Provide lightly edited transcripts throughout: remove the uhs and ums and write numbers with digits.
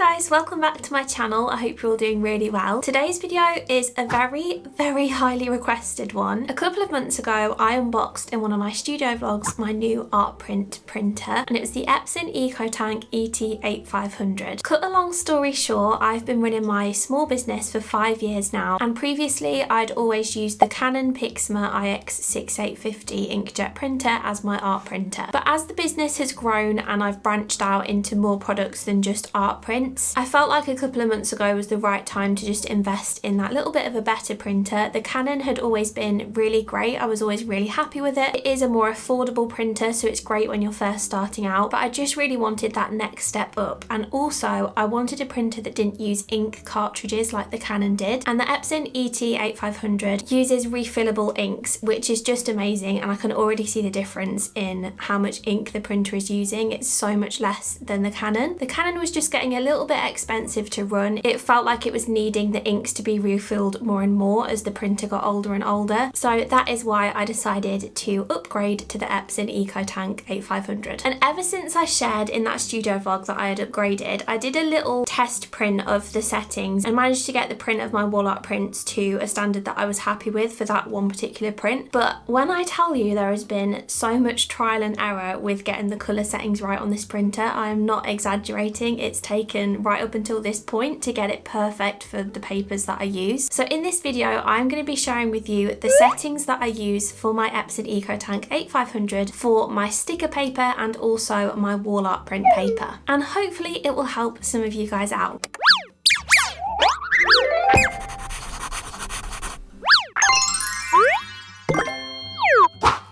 Hi guys, welcome back to my channel. I hope you're all doing really well. Today's video is a very highly requested one. A couple of months ago I unboxed in one of my studio vlogs my new art print printer, and it was the Epson EcoTank ET-8500. Cut a long story short, I've been running my small business for 5 years now, and previously I'd always used the Canon Pixma IX6850 inkjet printer as my art printer. But as the business has grown and I've branched out into more products than just art prints, I felt like a couple of months ago was the right time to just invest in that little bit of a better printer. The Canon had always been really great. I was always really happy with it. It is a more affordable printer, so it's great when you're first starting out, but I just really wanted that next step up. And also I wanted a printer that didn't use ink cartridges like the Canon did, and the Epson ET-8500 uses refillable inks, which is just amazing, and I can already see the difference in how much ink the printer is using. It's so much less than the Canon. The Canon was just getting a little bit expensive to run. It felt like it was needing the inks to be refilled more and more as the printer got older and older. So that is why I decided to upgrade to the Epson EcoTank 8500. And ever since I shared in that studio vlog that I had upgraded, I did a little test print of the settings and managed to get the print of my wall art prints to a standard that I was happy with for that one particular print. But when I tell you there has been so much trial and error with getting the colour settings right on this printer, I am not exaggerating. It's taken right up until this point to get it perfect for the papers that I use. So in this video I'm going to be sharing with you the settings that I use for my Epson EcoTank 8500 for my sticker paper and also my wall art print paper, and hopefully it will help some of you guys out.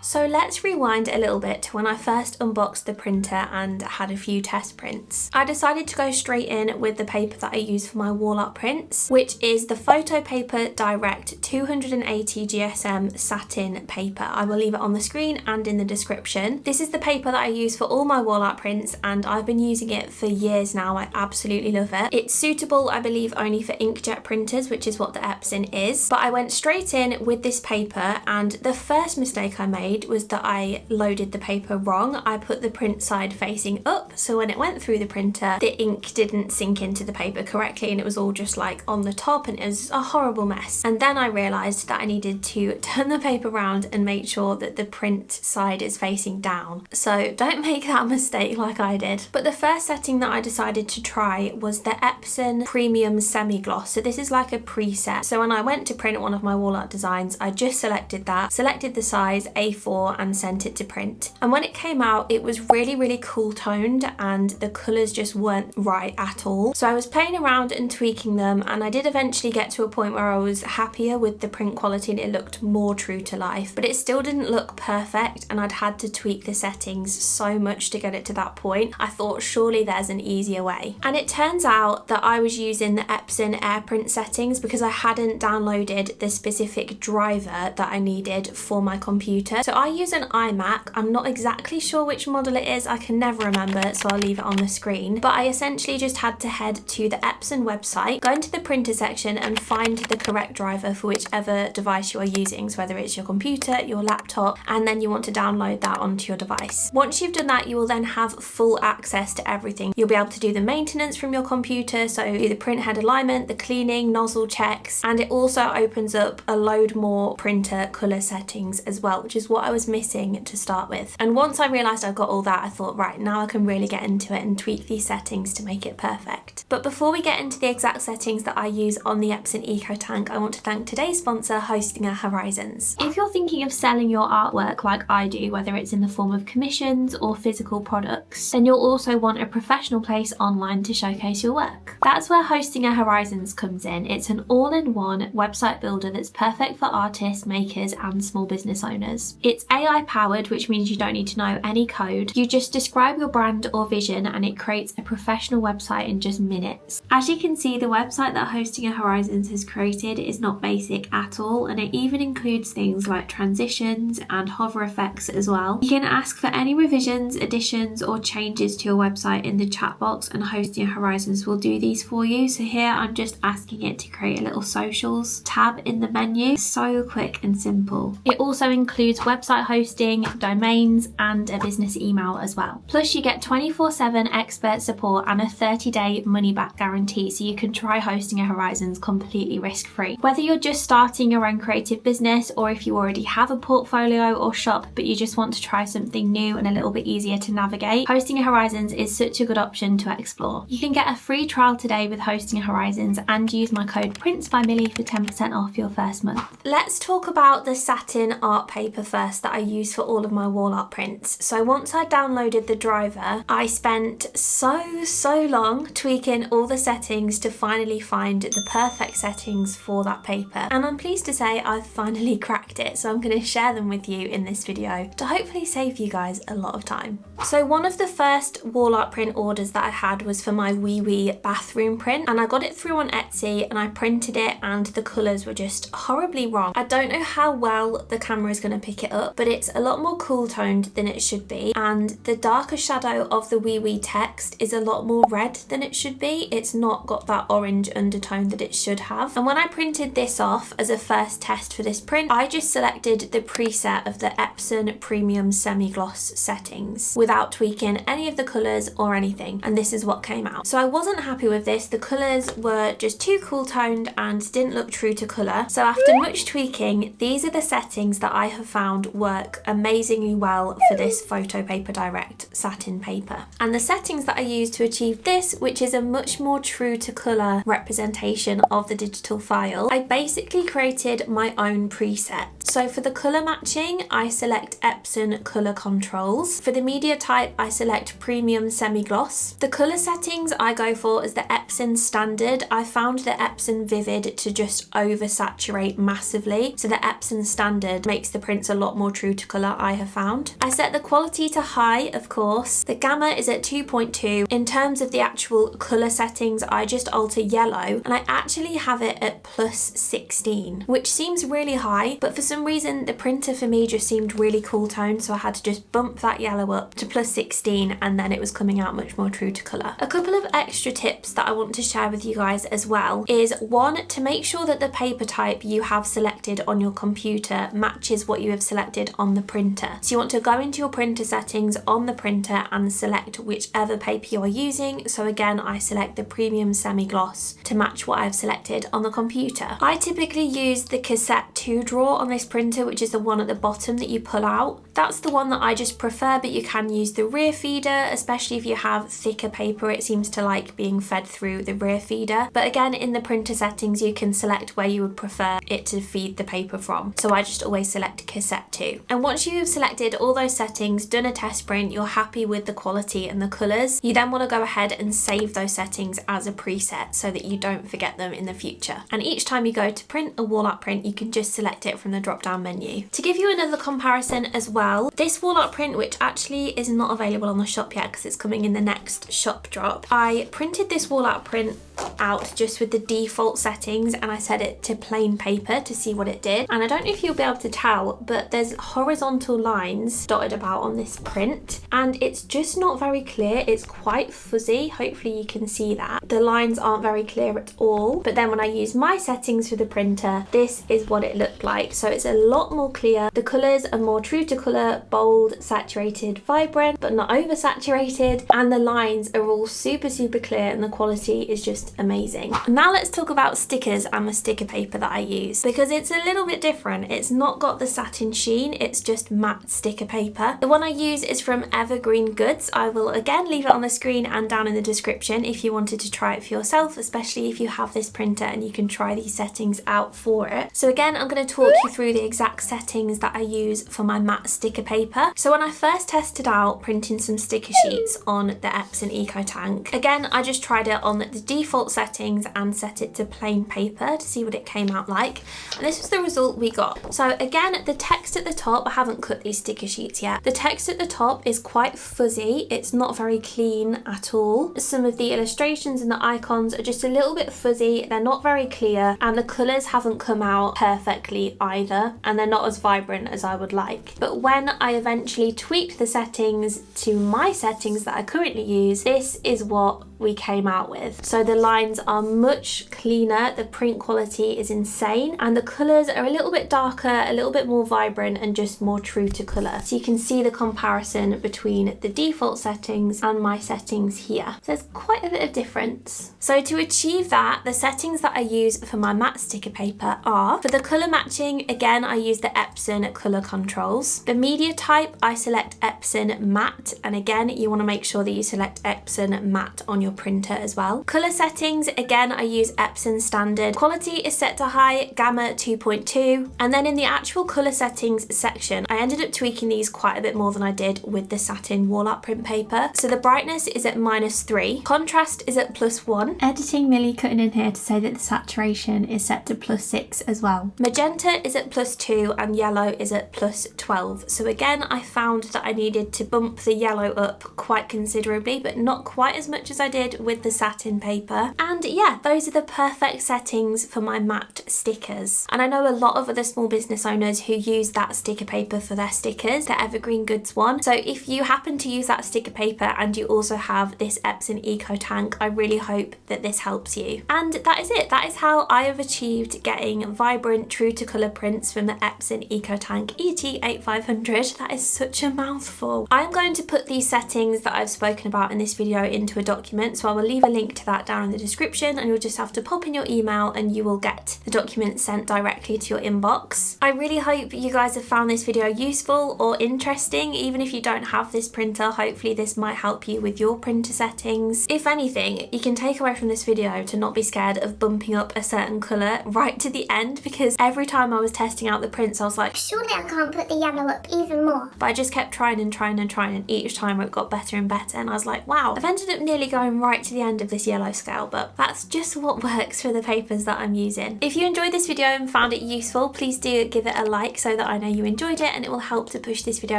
So let's rewind a little bit to when I first unboxed the printer and had a few test prints. I decided to go straight in with the paper that I use for my wall art prints, which is the Photo Paper Direct 280 GSM satin paper. I will leave it on the screen and in the description. This is the paper that I use for all my wall art prints, and I've been using it for years now. I absolutely love it. It's suitable, I believe, only for inkjet printers, which is what the Epson is. But I went straight in with this paper, and the first mistake I made was that I loaded the paper wrong. I put the print side facing up, so when it went through the printer, the ink didn't sink into the paper correctly, and it was all just like on the top, and it was a horrible mess. And then I realized that I needed to turn the paper around and make sure that the print side is facing down. So don't make that mistake like I did. But the first setting that I decided to try was the Epson Premium Semi-Gloss. So this is like a preset. So when I went to print one of my wall art designs, I just selected that, selected the size A4, and sent it to print. And when it came out, it was really cool toned, and the colours just weren't right at all. So I was playing around and tweaking them, and I did eventually get to a point where I was happier with the print quality and it looked more true to life, but it still didn't look perfect, and I'd had to tweak the settings so much to get it to that point. I thought surely there's an easier way. And it turns out that I was using the Epson AirPrint settings because I hadn't downloaded the specific driver that I needed for my computer. So I use an iMac. I'm not exactly sure which model it is. I can never remember, so I'll leave it on the screen. But I essentially just had to head to the Epson website, go into the printer section and find the correct driver for whichever device you are using, so whether it's your computer, your laptop, and then you want to download that onto your device. Once you've done that, you will then have full access to everything. You'll be able to do the maintenance from your computer, so do the print head alignment, the cleaning, nozzle checks, and it also opens up a load more printer color settings as well, which is what I was missing to start with. And once I realized I got all that, I thought, right, now I can really get into it and tweak these settings to make it perfect. But before we get into the exact settings that I use on the Epson EcoTank, I want to thank today's sponsor, Hostinger Horizons. If you're thinking of selling your artwork like I do, whether it's in the form of commissions or physical products, then you'll also want a professional place online to showcase your work. That's where Hostinger Horizons comes in. It's an all-in-one website builder that's perfect for artists, makers, and small business owners. It's AI powered, which means you don't need to know any code. You just describe your brand or vision and it creates a professional website in just minutes. As you can see, the website that Hostinger Horizons has created is not basic at all, and it even includes things like transitions and hover effects as well. You can ask for any revisions, additions, or changes to your website in the chat box, and Hostinger Horizons will do these for you. So here I'm just asking it to create a little socials tab in the menu. So quick and simple. It also includes website website hosting, domains, and a business email as well. Plus you get 24/7 expert support and a 30-day money-back guarantee, so you can try hosting a Horizons completely risk-free. Whether you're just starting your own creative business, or if you already have a portfolio or shop but you just want to try something new and a little bit easier to navigate, Hosting a Horizons is such a good option to explore. You can get a free trial today with Hosting a Horizons and use my code PRINCEBYMILLY for 10% off your first month. Let's talk about the satin art paper first that I use for all of my wall art prints. So once I downloaded the driver, I spent so long tweaking all the settings to finally find the perfect settings for that paper. And I'm pleased to say I've finally cracked it, so I'm going to share them with you in this video to hopefully save you guys a lot of time. So one of the first wall art print orders that I had was for my wee wee bathroom print, and I got it through on Etsy and I printed it and the colours were just horribly wrong. I don't know how well the camera is going to pick it up, but it's a lot more cool toned than it should be, and the darker shadow of the wee wee text is a lot more red than it should be. It's not got that orange undertone that it should have. And when I printed this off as a first test for this print, I just selected the preset of the Epson Premium Semi-Gloss settings without tweaking any of the colours or anything, and this is what came out. So I wasn't happy with this. The colours were just too cool toned and didn't look true to colour. So after much tweaking, these are the settings that I have found work amazingly well for this Photo Paper Direct satin paper. And the settings that I used to achieve this, which is a much more true to colour representation of the digital file, I basically created my own preset. So for the colour matching, I select Epson Colour Controls. For the media type, I select Premium Semi-Gloss. The colour settings I go for is the Epson Standard. I found the Epson Vivid to just oversaturate massively, so the Epson Standard makes the prints a lot more true to colour, I have found. I set the quality to high, of course. The gamma is at 2.2. In terms of the actual colour settings, I just alter yellow, and I actually have it at +16, which seems really high, but for some reason the printer for me just seemed really cool toned, so I had to just bump that yellow up to +16, and then it was coming out much more true to colour. A couple of extra tips that I want to share with you guys as well is, one, to make sure that the paper type you have selected on your computer matches what you have selected on the printer. So you want to go into your printer settings on the printer and select whichever paper you are using. So again, I select the Premium Semi-Gloss to match what I've selected on the computer. I typically use the cassette 2 drawer on this printer, which is the one at the bottom that you pull out. That's the one that I just prefer, but you can use the rear feeder, especially if you have thicker paper. It seems to like being fed through the rear feeder. But again, in the printer settings, you can select where you would prefer it to feed the paper from. So I just always select cassette 2. And once you have selected all those settings, done a test print, you're happy with the quality and the colours, you then want to go ahead and save those settings as a preset so that you don't forget them in the future. And each time you go to print a wall art print, you can just select it from the drop down menu. To give you another comparison as well, this wall art print, which actually is not available on the shop yet because it's coming in the next shop drop, I printed this wall art print out just with the default settings, and I set it to plain paper to see what it did. And I don't know if you'll be able to tell, but there's horizontal lines dotted about on this print, and it's just not very clear. It's quite fuzzy. Hopefully you can see that. The lines aren't very clear at all. But then when I use my settings for the printer, this is what it looked like. So it's a lot more clear. The colours are more true to colour, bold, saturated, vibrant, but not oversaturated. And the lines are all super clear, and the quality is just amazing. Now let's talk about stickers and the sticker paper that I use, because it's a little bit different. It's not got the satin sheen, it's just matte sticker paper. The one I use is from Evergreen Goods. I will again leave it on the screen and down in the description if you wanted to try it for yourself, especially if you have this printer and you can try these settings out for it. So again, I'm going to talk you through the exact settings that I use for my matte sticker paper. So when I first tested out printing some sticker sheets on the Epson EcoTank, again, I just tried it on the default settings and set it to plain paper to see what it came out like. And this was the result we got. So again, the text at the top, I haven't cut these sticker sheets yet. The text at the top is quite fuzzy. It's not very clean at all. Some of the illustrations and the icons are just a little bit fuzzy. They're not very clear, and the colours haven't come out perfectly either, and they're not as vibrant as I would like. But when I eventually tweaked the settings to my settings that I currently use, this is what we came out with. So the lines are much cleaner, the print quality is insane, and the colours are a little bit darker, a little bit more vibrant, and just more true to colour. So you can see the comparison between the default settings and my settings here. So there's quite a bit of difference. So to achieve that, the settings that I use for my matte sticker paper are, for the colour matching, again I use the Epson colour controls. The media type, I select Epson matte, and again you want to make sure that you select Epson matte on your printer as well. Colour settings, again I use Epson standard. Quality is set to high, gamma 2.2, and then in the actual colour settings section, I ended up tweaking these quite a bit more than I did with the satin wall art print paper. So the brightness is at -3, contrast is at +1. Editing Millie cutting in here to say that the saturation is set to +6 as well. Magenta is at +2 and yellow is at +12. So again, I found that I needed to bump the yellow up quite considerably, but not quite as much as I did with the satin paper. And yeah, those are the perfect settings for my matte stickers. And I know a lot of other small business owners who use that sticker paper for their stickers, the Evergreen Goods one. So if you happen to use that sticker paper and you also have this Epson EcoTank, I really hope that this helps you. And that is it. That is how I have achieved getting vibrant, true to colour prints from the Epson EcoTank ET-8500. That is such a mouthful. I'm going to put these settings that I've spoken about in this video into a document, so I will leave a link to that down in the description, and you'll just have to pop in your email and you will get the document sent directly to your inbox. I really hope you guys have found this video useful or interesting. Even if you don't have this printer, hopefully this might help you with your printer settings. If anything, you can take away from this video to not be scared of bumping up a certain colour right to the end, because every time I was testing out the prints I was like, surely I can't put the yellow up even more. But I just kept trying and trying and trying, and each time it got better and better, and I was like, wow, I've ended up nearly going right to the end of this yellow scale, but that's just what works for the papers that I'm using. If you enjoyed this video and found it useful, please do give it a like so that I know you enjoyed it, and it will help to push this video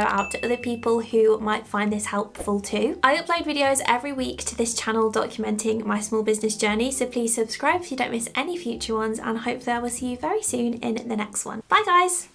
out to other people who might find this helpful too. I upload videos every week to this channel documenting my small business journey, so please subscribe so you don't miss any future ones, and hopefully I will see you very soon in the next one. Bye guys!